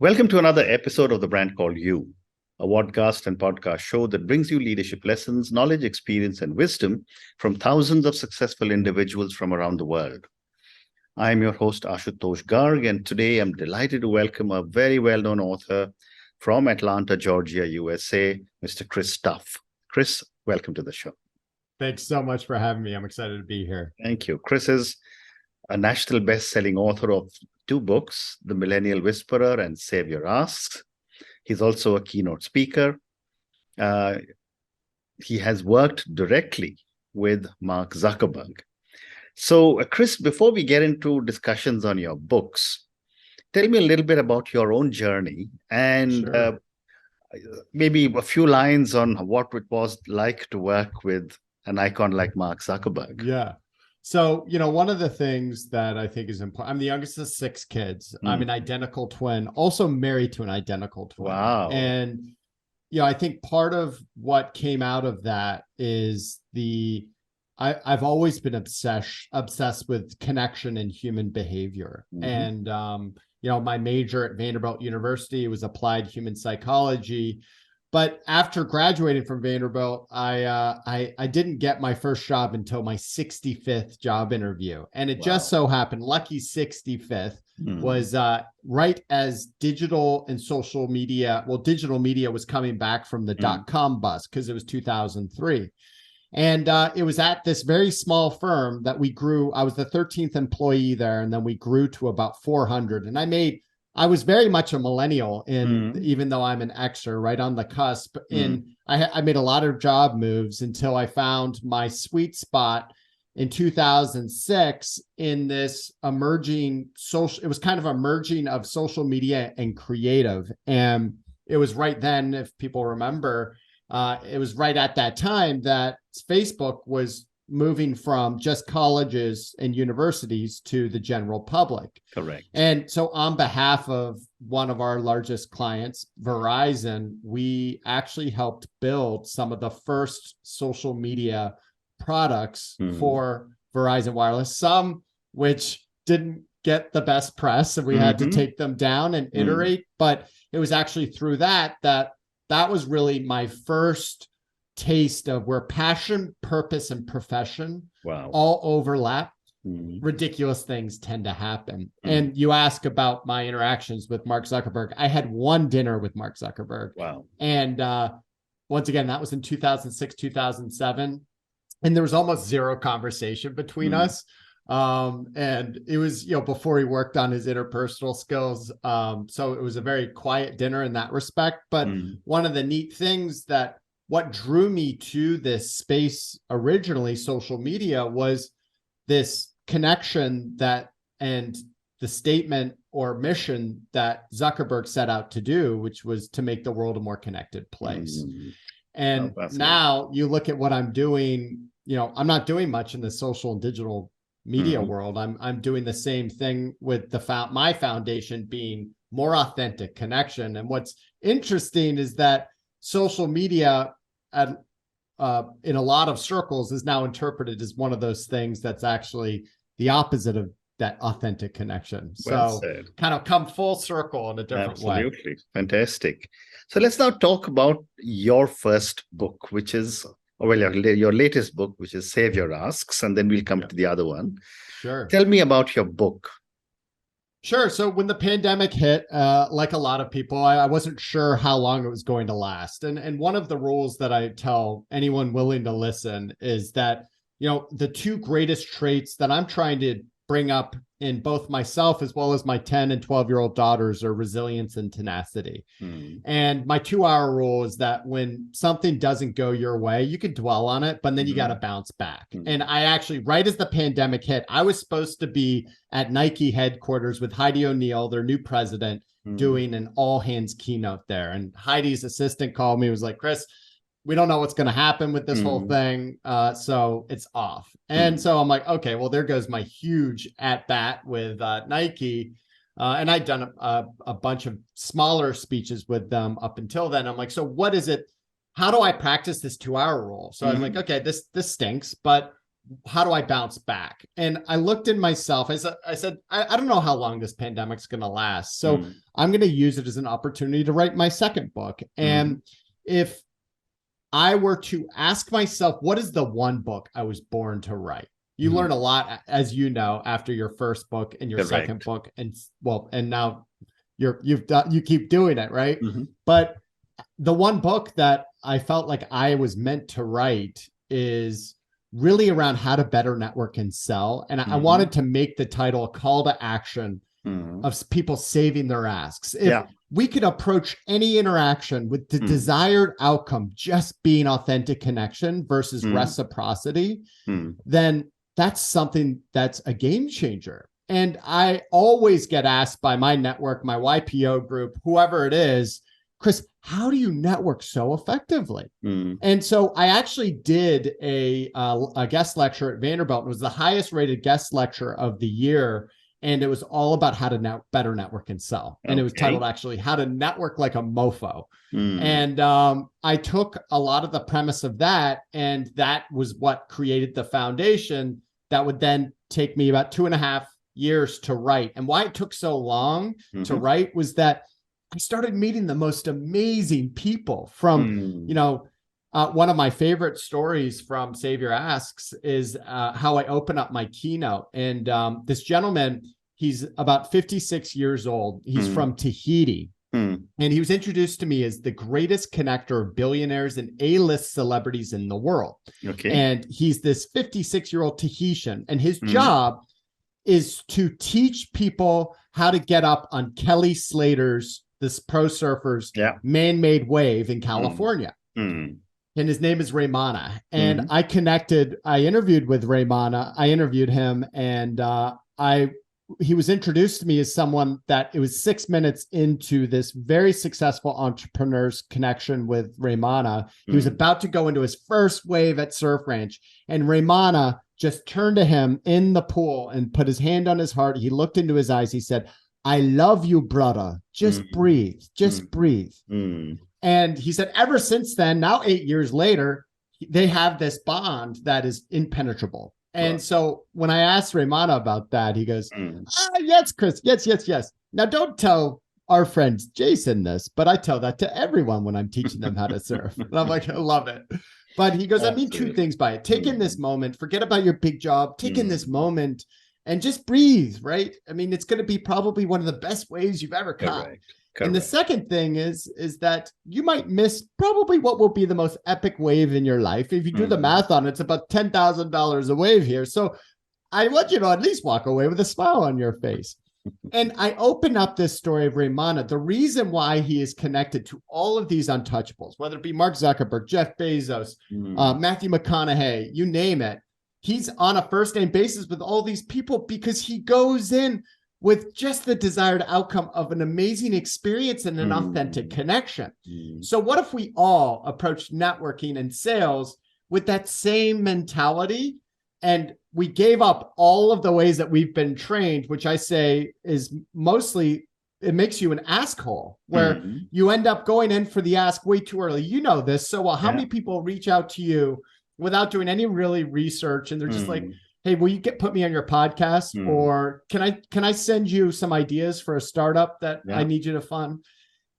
Welcome to another episode of The Brand Called You, a podcast and podcast show that brings you leadership lessons, knowledge, experience, and wisdom from thousands of successful individuals from around the world. I am your host, Ashutosh Garg, and today I'm delighted to welcome a very well-known author from Atlanta, Georgia, USA, Mr. Chris Tuff. Chris, welcome to the show. Thanks so much for having me. I'm excited to be here. Thank you. Chris is a national best-selling author of two books, The Millennial Whisperer and Savior Asks. He's also a keynote speaker. He has worked directly with Mark Zuckerberg. So, Chris, before we get into discussions on your books, tell me a little bit about your own journey and Sure. maybe a few lines on what it was like to work with an icon like Mark Zuckerberg. Yeah. So, one of the things that I think is important, I'm the youngest of six kids. I'm an identical twin, also married to an identical twin. Wow. And, I think part of what came out of that is I've always been obsessed with connection and human behavior. And, my major at Vanderbilt University was applied human psychology. But after graduating from Vanderbilt, I didn't get my first job until my 65th job interview. And it just so happened, lucky 65th, was right as digital and social media, digital media was coming back from the dot-com bust because it was 2003. And it was at this very small firm that we grew. I was the 13th employee there, and then we grew to about 400. And I was very much a millennial, even though I'm an Xer, right on the cusp. And I made a lot of job moves until I found my sweet spot in 2006 in this emerging social. It was kind of a merging of social media and creative. And it was right then, if people remember, it was right at that time that Facebook was moving from just colleges and universities to the general public. Correct. And so on behalf of one of our largest clients, Verizon, we actually helped build some of the first social media products for Verizon Wireless, some which didn't get the best press, and we had to take them down and iterate. But it was actually through that was really my first taste of where passion, purpose, and profession all overlap. Ridiculous things tend to happen. And you ask about my interactions with Mark Zuckerberg. I had one dinner with Mark Zuckerberg. Wow. And once again, that was in 2006, 2007. And there was almost zero conversation between us. And it was, before he worked on his interpersonal skills. So it was a very quiet dinner in that respect. But one of the neat things what drew me to this space originally, social media, was this connection and the statement or mission that Zuckerberg set out to do, which was to make the world a more connected place. And now you look at what I'm doing, I'm not doing much in the social and digital media world. I'm doing the same thing with my foundation being more authentic connection. And what's interesting is that social media in a lot of circles is now interpreted as one of those things that's actually the opposite of that authentic connection. So kind of come full circle in a different way. Absolutely. Fantastic. So let's now talk about your first book, which is, your latest book, which is Savior Asks, and then we'll come to the other one. Sure. Tell me about your book. Sure. So when the pandemic hit, like a lot of people, I wasn't sure how long it was going to last. And one of the rules that I tell anyone willing to listen is that, the two greatest traits that I'm trying to bring up in both myself as well as my 10 and 12-year-old daughters are resilience and tenacity. And my 2-hour rule is that when something doesn't go your way, you can dwell on it, but then you got to bounce back. And I actually, right as the pandemic hit, I was supposed to be at Nike headquarters with Heidi O'Neill, their new president, doing an all hands keynote there. And Heidi's assistant called me and was like, Chris, we don't know what's going to happen with this whole thing. So it's off. And so I'm like, okay, well, there goes my huge at bat with Nike. And I'd done a bunch of smaller speeches with them up until then. I'm like, so what is it? How do I practice this 2-hour rule? So I'm like, okay, this stinks, but how do I bounce back? And I looked in myself. I said, I don't know how long this pandemic's going to last. So I'm going to use it as an opportunity to write my second book. And if I were to ask myself, what is the one book I was born to write? You learn a lot, as you know, after your first book and your second book. And now you keep doing it, right? But the one book that I felt like I was meant to write is really around how to better network and sell. And I wanted to make the title a call to action of people saving their asks. If we could approach any interaction with the desired outcome, just being authentic connection versus reciprocity, then that's something that's a game changer. And I always get asked by my network, my YPO group, whoever it is, Chris, how do you network so effectively? And so I actually did a guest lecture at Vanderbilt. It was the highest rated guest lecture of the year. And it was all about how to better network and sell. And it was titled actually, How to Network Like a Mofo. And I took a lot of the premise of that, and that was what created the foundation that would then take me about 2.5 years to write. And why it took so long to write was that I started meeting the most amazing people from, one of my favorite stories from Save Your Asks is how I open up my keynote. And this gentleman, he's about 56 years old. He's from Tahiti. And he was introduced to me as the greatest connector of billionaires and A-list celebrities in the world. And he's this 56-year-old Tahitian. And his job is to teach people how to get up on Kelly Slater's, this pro surfer's man-made wave in California. And his name is Raymana. And I interviewed with Raymana. I interviewed him, and he was introduced to me as someone that it was 6 minutes into this very successful entrepreneur's connection with Raymana. He was about to go into his first wave at Surf Ranch, and Raymana just turned to him in the pool and put his hand on his heart. He looked into his eyes. He said, "I love you, brother. Just breathe. Just breathe." And he said, ever since then, now 8 years later, they have this bond that is impenetrable. And so when I asked Raymana about that, he goes, yes, Chris. Yes. Now, don't tell our friends Jason this, but I tell that to everyone when I'm teaching them how to surf. And I'm like, I love it. But he goes, I mean two things by it. Take in this moment, forget about your big job, take in this moment and just breathe, right? I mean, it's going to be probably one of the best waves you've ever caught. Correct. And the second thing is that you might miss probably what will be the most epic wave in your life. If you do the math on it, it's about $10,000 a wave here. So I want you to at least walk away with a smile on your face. And I open up this story of Raymana. The reason why he is connected to all of these untouchables, whether it be Mark Zuckerberg, Jeff Bezos, Matthew McConaughey, you name it, he's on a first name basis with all these people because he goes in with just the desired outcome of an amazing experience and an authentic connection. So what if we all approach networking and sales with that same mentality, and we gave up all of the ways that we've been trained, which I say is mostly, it makes you an asshole, where you end up going in for the ask way too early. You know this. So how many people reach out to you without doing any really research, and they're just like, hey, will you put me on your podcast? Or can I send you some ideas for a startup that I need you to fund?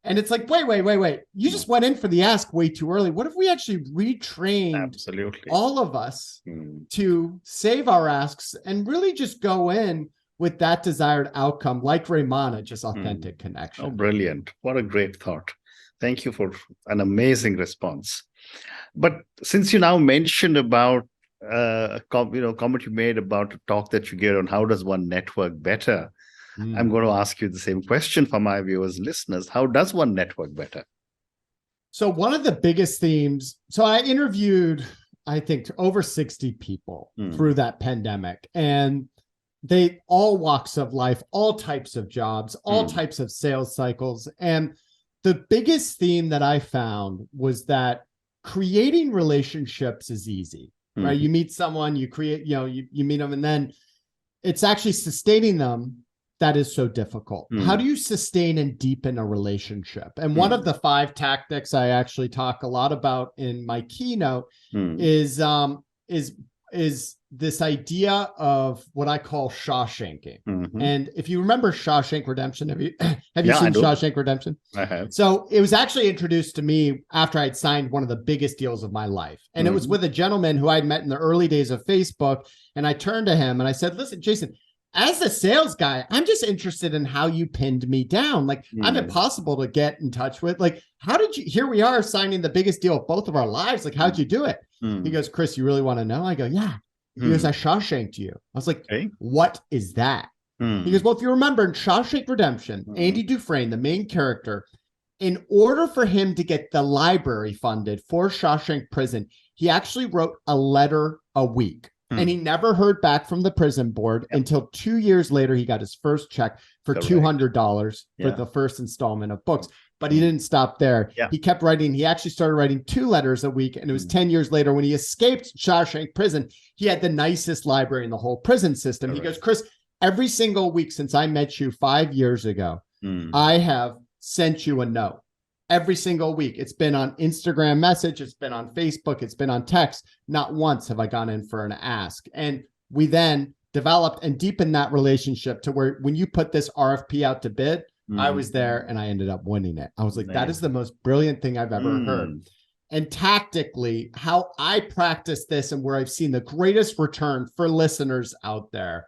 And it's like, wait. You just went in for the ask way too early. What if we actually retrained all of us to save our asks and really just go in with that desired outcome, like Raymana, just authentic connection? Oh, brilliant. What a great thought. Thank you for an amazing response. But since you now mentioned about a comment you made about a talk that you gave on how does one network better, I'm going to ask you the same question for my viewers, listeners. How does one network better? So one of the biggest themes, so I interviewed, I think, over 60 people through that pandemic, and they all walks of life, all types of jobs, all types of sales cycles. And the biggest theme that I found was that creating relationships is easy, right? You meet someone, you create, you meet them, and then it's actually sustaining them that is so difficult. How do you sustain and deepen a relationship? And one of the 5 tactics I actually talk a lot about in my keynote is is this idea of what I call Shawshanking. Mhm. And if you remember Shawshank Redemption, have you Yeah, I seen do. Shawshank Redemption? I have. So it was actually introduced to me after I'd signed one of the biggest deals of my life. And it was with a gentleman who I'd met in the early days of Facebook. And I turned to him and I said, listen, Jason, as a sales guy, I'm just interested in how you pinned me down. Like, I'm impossible to get in touch with. Like, how did you, here we are signing the biggest deal of both of our lives. Like, how'd you do it? He goes, Chris, you really want to know? I go, yeah. He goes, I Shawshanked you. I was like, what is that? He goes, well, if you remember in Shawshank Redemption, Andy Dufresne, the main character, in order for him to get the library funded for Shawshank Prison, he actually wrote a letter a week. And he never heard back from the prison board until 2 years later, he got his first check for $200 for the first installment of books. But he didn't stop there. He kept writing. He actually started writing 2 letters a week. And it was 10 years later when he escaped Shawshank Prison, he had the nicest library in the whole prison system. He goes, Chris, every single week since I met you 5 years ago, I have sent you a note. Every single week. It's been on Instagram message. It's been on Facebook. It's been on text. Not once have I gone in for an ask. And we then developed and deepened that relationship to where when you put this RFP out to bid, I was there and I ended up winning it. I was like, that is the most brilliant thing I've ever heard. And tactically, how I practice this and where I've seen the greatest return for listeners out there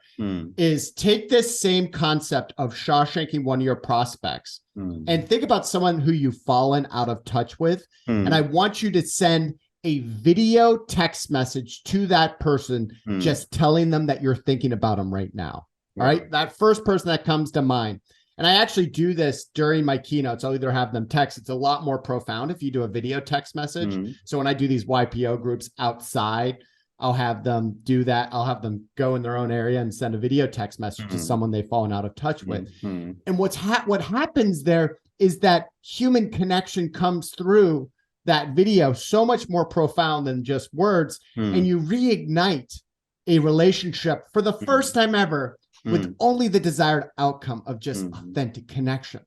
is take this same concept of Shawshanking one of your prospects and think about someone who you've fallen out of touch with. And I want you to send a video text message to that person, just telling them that you're thinking about them right now. All right. That first person that comes to mind. And I actually do this during my keynotes. I'll either have them text. It's a lot more profound if you do a video text message. So when I do these YPO groups outside, I'll have them do that. I'll have them go in their own area and send a video text message to someone they've fallen out of touch with. And what happens there is that human connection comes through that video so much more profound than just words. And you reignite a relationship for the first time ever with only the desired outcome of just authentic connection.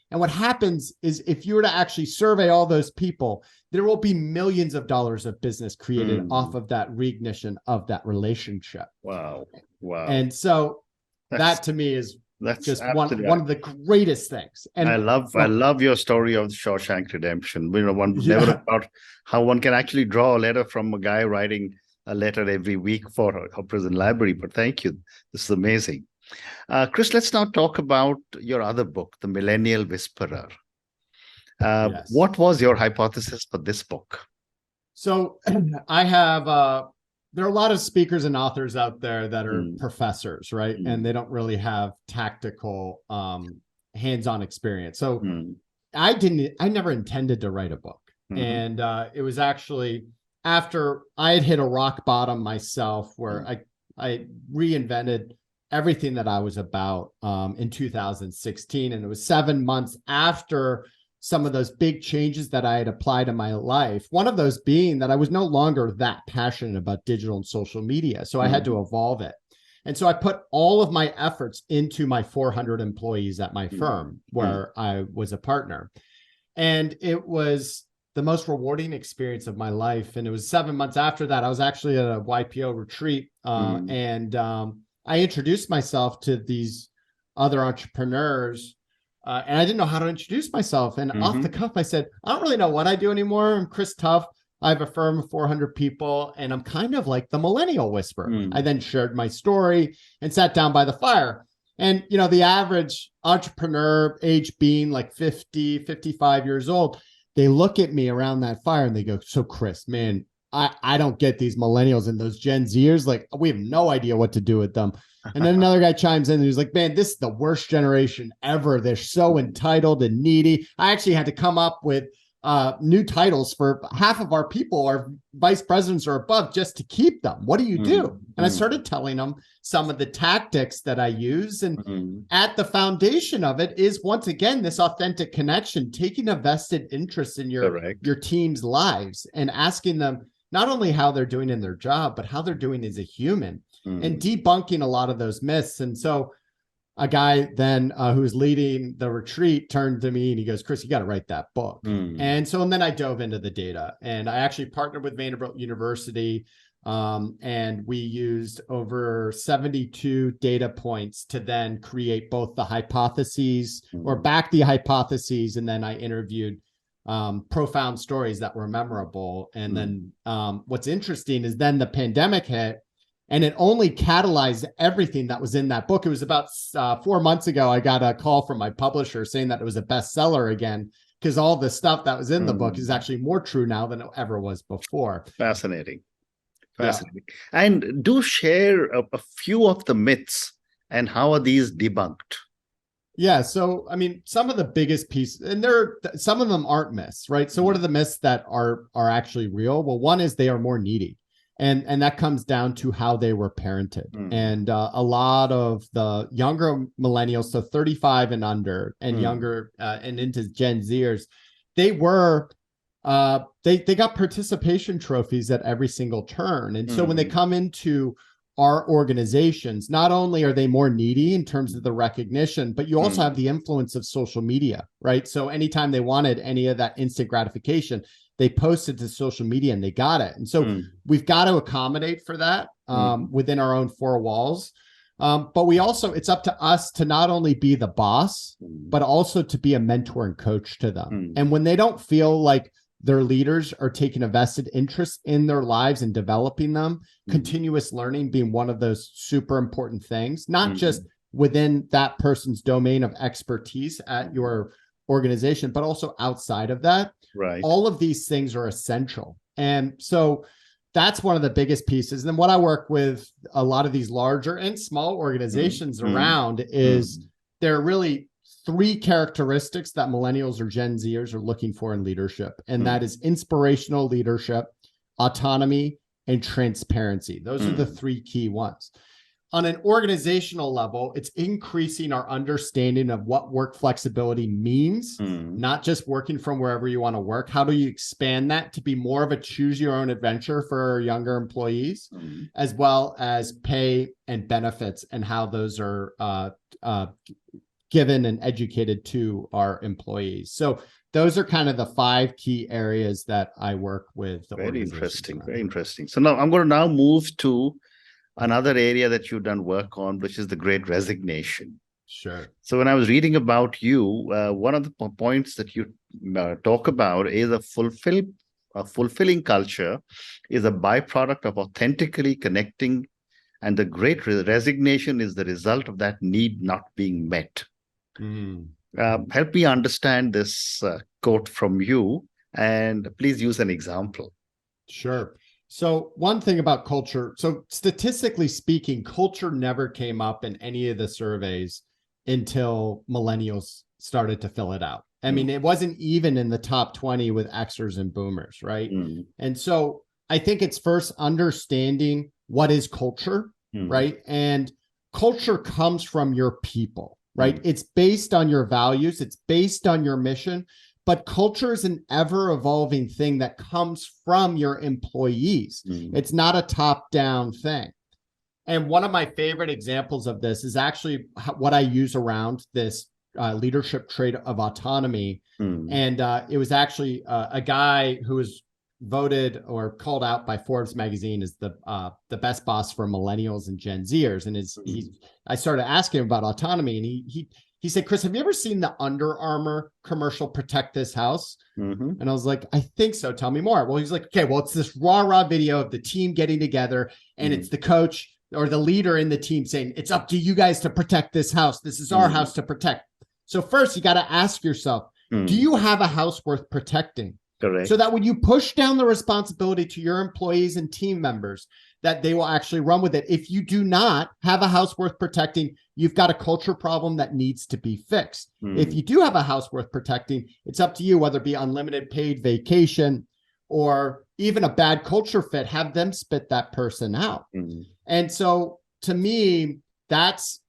And what happens is if you were to actually survey all those people, there will be millions of dollars of business created off of that reignition of that relationship. Wow. And so that to me is just one of the greatest things. And I love your story of the Shawshank Redemption. You know, one would never have thought how one can actually draw a letter from a guy writing a letter every week for a prison library. But thank you. This is amazing. Chris, let's now talk about your other book, The Millennial Whisperer. What was your hypothesis for this book? So I have, there are a lot of speakers and authors out there that are professors, right? And they don't really have tactical hands-on experience. So I never intended to write a book. And it was actually after I had hit a rock bottom myself where I reinvented everything that I was about in 2016. And it was 7 months after some of those big changes that I had applied in my life. One of those being that I was no longer that passionate about digital and social media. So I had to evolve it. And so I put all of my efforts into my 400 employees at my firm where I was a partner. And it was the most rewarding experience of my life. And it was 7 months after that, I was actually at a YPO retreat and I introduced myself to these other entrepreneurs and I didn't know how to introduce myself. And off the cuff, I said, I don't really know what I do anymore. I'm Chris Tuff. I have a firm of 400 people and I'm kind of like the Millennial Whisperer. I then shared my story and sat down by the fire. And, you know, the average entrepreneur age being like 50, 55 years old, they look at me around that fire and they go, so Chris, man, I don't get these millennials and those Gen Zers. Like, we have no idea what to do with them. And then another guy chimes in and he's like, man, this is the worst generation ever. They're so entitled and needy. I actually had to come up with new titles for half of our people, our vice presidents or above, just to keep them. What do you do? And I started telling them some of the tactics that I use. And at the foundation of it is, once again, this authentic connection, taking a vested interest in your team's lives and asking them not only how they're doing in their job, but how they're doing as a human and debunking a lot of those myths. And so a guy then who was leading the retreat turned to me and he goes, Chris, you got to write that book. And then I dove into the data and I actually partnered with Vanderbilt University And we used over 72 data points to then create both the hypotheses or back the hypotheses. And then I interviewed profound stories that were memorable. And then what's interesting is then the pandemic hit, and it only catalyzed everything that was in that book. It was about 4 months ago, I got a call from my publisher saying that it was a bestseller again, because all the stuff that was in the book is actually more true now than it ever was before. Fascinating. Fascinating. Yeah. And do share a few of the myths and how are these debunked? Yeah. So, I mean, some of the biggest pieces, and some of them aren't myths, right? So what are the myths that are actually real? Well, one is they are more needy. And that comes down to how they were parented. And a lot of the younger millennials, so 35 and under and younger and into Gen Zers, they were they got participation trophies at every single turn. And so when they come into our organizations, not only are they more needy in terms of the recognition, but you also have the influence of social media, right? So anytime they wanted any of that instant gratification, they posted to social media and they got it. And so we've got to accommodate for that within our own four walls. But we also, it's up to us to not only be the boss, but also to be a mentor and coach to them. And when they don't feel like their leaders are taking a vested interest in their lives and developing them, continuous learning being one of those super important things, not just within that person's domain of expertise at your organization, but also outside of that. Right. All of these things are essential. And so that's one of the biggest pieces. And then what I work with a lot of these larger and small organizations around is there are really three characteristics that millennials or Gen Zers are looking for in leadership. And that is inspirational leadership, autonomy, and transparency. Those are the three key ones. On an organizational level, it's increasing our understanding of what work flexibility means, not just working from wherever you want to work. How do you expand that to be more of a choose your own adventure for our younger employees, as well as pay and benefits and how those are given and educated to our employees. So those are kind of the 5 key areas that I work with. Very interesting. Very interesting. So now I'm going to now move to another area that you've done work on, which is the Great Resignation. Sure. So when I was reading about you, one of the points that you talk about is a fulfilling culture is a byproduct of authentically connecting, and the Great Resignation is the result of that need not being met. Help me understand this quote from you, and please use an example. Sure. So one thing about culture, so statistically speaking, culture never came up in any of the surveys until millennials started to fill it out. I mean, it wasn't even in the top 20 with Xers and boomers, right? And so I think it's first understanding what is culture, right? And culture comes from your people, right? It's based on your values. It's based on your mission. But culture is an ever-evolving thing that comes from your employees. It's not a top-down thing. And one of my favorite examples of this is actually what I use around this leadership trait of autonomy. And it was actually a guy who was voted or called out by Forbes magazine as the best boss for millennials and Gen Zers. And I started asking him about autonomy, and he said, Chris, have you ever seen the Under Armour commercial, Protect This House? And I was like, I think so. Tell me more. Well, he's like, okay, well, it's this raw video of the team getting together, and it's the coach or the leader in the team saying, it's up to you guys to protect this house. This is our house to protect. So first, you got to ask yourself, do you have a house worth protecting? Correct. So that when you push down the responsibility to your employees and team members, that they will actually run with it. If you do not have a house worth protecting, you've got a culture problem that needs to be fixed. If you do have a house worth protecting, it's up to you, whether it be unlimited paid vacation or even a bad culture fit, have them spit that person out. And so to me, that's,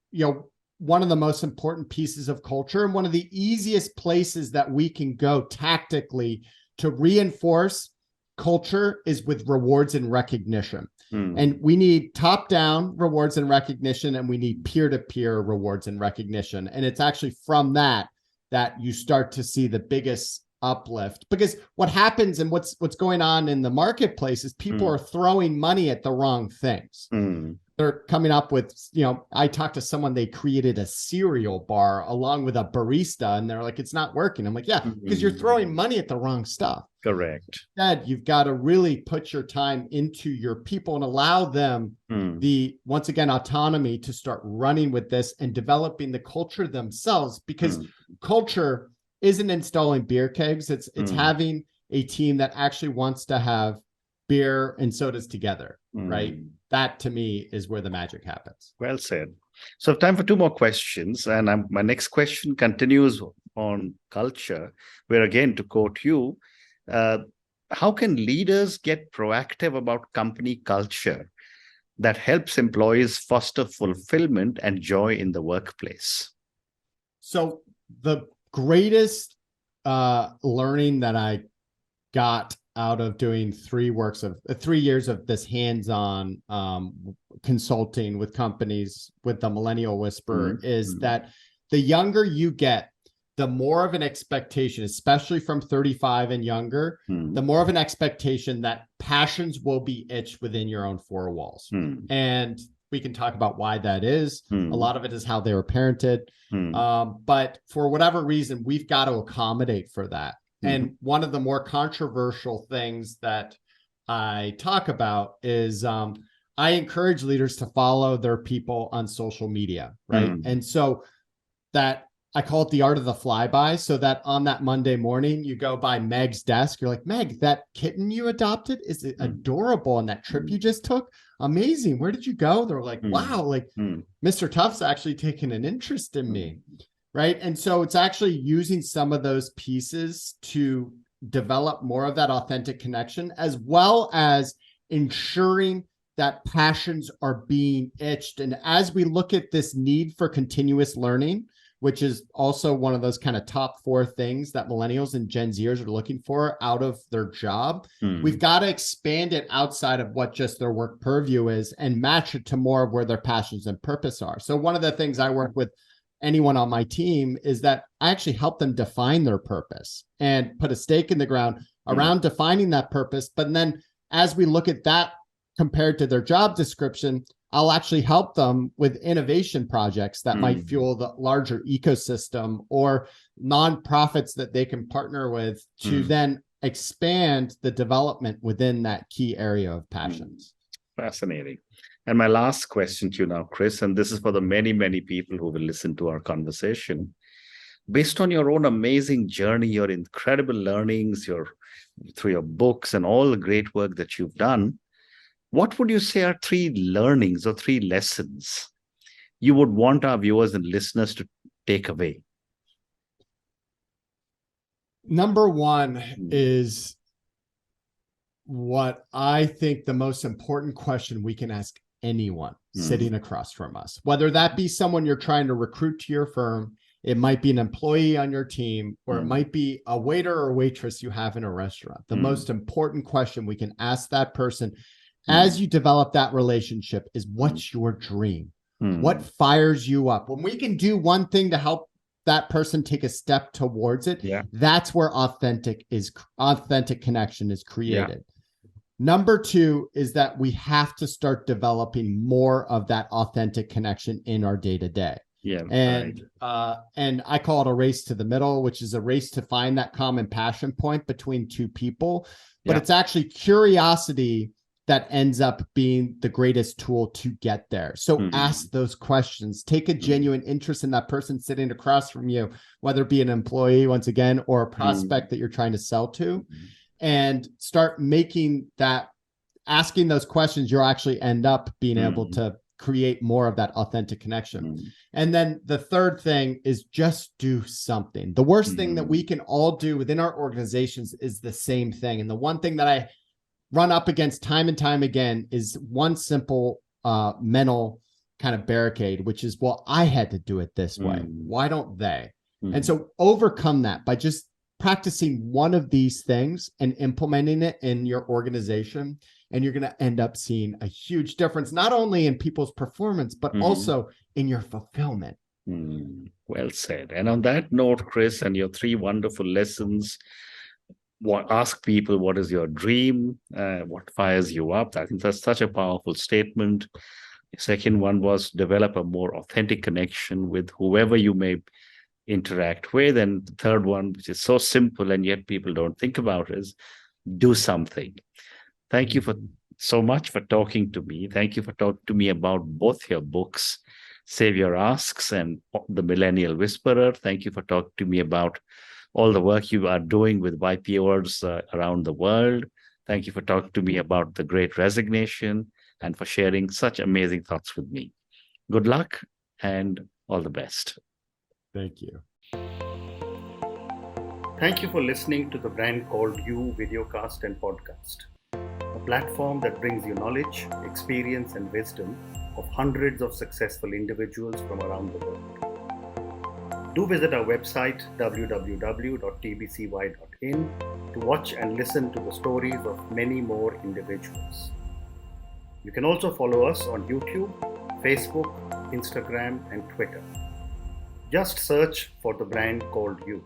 one of the most important pieces of culture, and one of the easiest places that we can go tactically to reinforce culture is with rewards and recognition. And we need top-down rewards and recognition, and we need peer-to-peer rewards and recognition. And it's actually from that you start to see the biggest uplift, because what happens and what's going on in the marketplace is people are throwing money at the wrong things. They're coming up with, I talked to someone, they created a cereal bar along with a barista, and they're like, it's not working. I'm like, yeah, because you're throwing money at the wrong stuff. Correct. Instead, you've got to really put your time into your people and allow them once again, autonomy to start running with this and developing the culture themselves, because culture isn't installing beer kegs. It's having a team that actually wants to have beer and sodas together, right? That to me is where the magic happens. Well said. So time for two more questions. And my next question continues on culture, where again, to quote you, how can leaders get proactive about company culture that helps employees foster fulfillment and joy in the workplace? So the greatest learning that I got out of doing 3 years of this hands-on consulting with companies with the Millennial Whisperer is that the younger you get, the more of an expectation, especially from 35 and younger, the more of an expectation that passions will be itched within your own 4 walls. And we can talk about why that is. A lot of it is how they were parented. But for whatever reason, we've got to accommodate for that. And one of the more controversial things that I talk about is I encourage leaders to follow their people on social media, right? And so that I call it the art of the flyby, so that on that Monday morning, you go by Meg's desk. You're like, Meg, that kitten you adopted, is it adorable? And that trip you just took, amazing. Where did you go? They're like, wow, like Mr. Tuff's actually taken an interest in me. Right. And so it's actually using some of those pieces to develop more of that authentic connection, as well as ensuring that passions are being itched. And as we look at this need for continuous learning, which is also one of those kind of top 4 things that millennials and Gen Zers are looking for out of their job, we've got to expand it outside of what just their work purview is and match it to more of where their passions and purpose are. So one of the things I work with anyone on my team is that I actually help them define their purpose and put a stake in the ground around defining that purpose. But then as we look at that compared to their job description, I'll actually help them with innovation projects that might fuel the larger ecosystem or nonprofits that they can partner with to then expand the development within that key area of passions. Fascinating. And my last question to you now, Chris, and this is for the many, many people who will listen to our conversation. Based on your own amazing journey, your incredible learnings, through your books and all the great work that you've done, what would you say are 3 learnings or 3 lessons you would want our viewers and listeners to take away? Number 1 is what I think the most important question we can ask anyone sitting across from us, whether that be someone you're trying to recruit to your firm, it might be an employee on your team, or it might be a waiter or waitress you have in a restaurant. The most important question we can ask that person as you develop that relationship is, what's your dream? What fires you up? When we can do one thing to help that person take a step towards it, that's where authentic connection is created. Number 2 is that we have to start developing more of that authentic connection in our day-to-day. And I call it a race to the middle, which is a race to find that common passion point between 2 people. But it's actually curiosity that ends up being the greatest tool to get there. So ask those questions, take a genuine interest in that person sitting across from you, whether it be an employee, once again, or a prospect that you're trying to sell to. And start asking those questions, you'll actually end up being able to create more of that authentic connection. And then the third thing is just do something. The worst thing that we can all do within our organizations is the same thing. And the one thing that I run up against time and time again is one simple mental kind of barricade, which is, well, I had to do it this way. Why don't they? And so overcome that by just practicing one of these things and implementing it in your organization. And you're going to end up seeing a huge difference, not only in people's performance, but also in your fulfillment. Well said. And on that note, Chris, and your 3 wonderful lessons ask people what is your dream, what fires you up. I think that's such a powerful statement. The second one was develop a more authentic connection with whoever you may interact with. And the third one, which is so simple and yet people don't think about, is do something. Thank you for so much for talking to me. Thank you for talking to me about both your books, Save Your Asks and The Millennial Whisperer. Thank you for talking to me about all the work you are doing with YPOers around the world. Thank you for talking to me about the Great Resignation and for sharing such amazing thoughts with me. Good luck and all the best. Thank you. Thank you for listening to the Brand Called You videocast and podcast, a platform that brings you knowledge, experience, and wisdom of hundreds of successful individuals from around the world. Do visit our website www.tbcy.in to watch and listen to the stories of many more individuals. You can also follow us on YouTube, Facebook, Instagram, and Twitter. Just search for the Brand Called You.